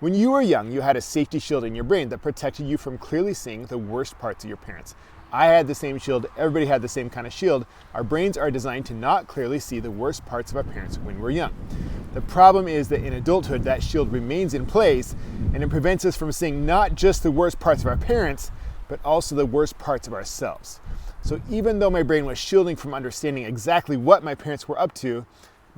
When you were young, you had a safety shield in your brain that protected you from clearly seeing the worst parts of your parents. I had the same shield, everybody had the same kind of shield. Our brains are designed to not clearly see the worst parts of our parents when we're young. The problem is that in adulthood, that shield remains in place and it prevents us from seeing not just the worst parts of our parents, but also the worst parts of ourselves. So even though my brain was shielding from understanding exactly what my parents were up to,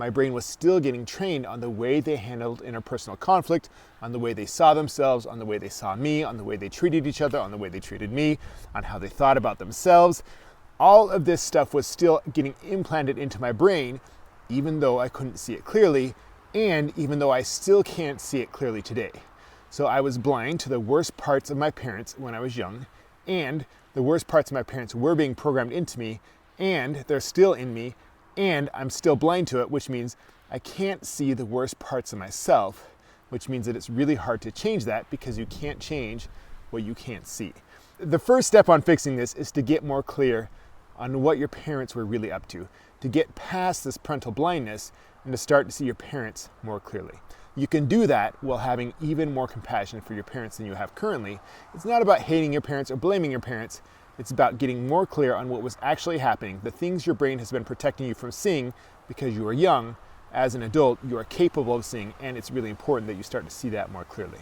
my brain was still getting trained on the way they handled interpersonal conflict, on the way they saw themselves, on the way they saw me, on the way they treated each other, on the way they treated me, on how they thought about themselves. All of this stuff was still getting implanted into my brain, even though I couldn't see it clearly, and even though I still can't see it clearly today. So I was blind to the worst parts of my parents when I was young, and the worst parts of my parents were being programmed into me, and they're still in me, and I'm still blind to it, which means I can't see the worst parts of myself, which means that it's really hard to change that because you can't change what you can't see. The first step on fixing this is to get more clear on what your parents were really up to get past this parental blindness and to start to see your parents more clearly. You can do that while having even more compassion for your parents than you have currently. It's not about hating your parents or blaming your parents. It's about getting more clear on what was actually happening, the things your brain has been protecting you from seeing because you are young. As an adult, you are capable of seeing, and it's really important that you start to see that more clearly.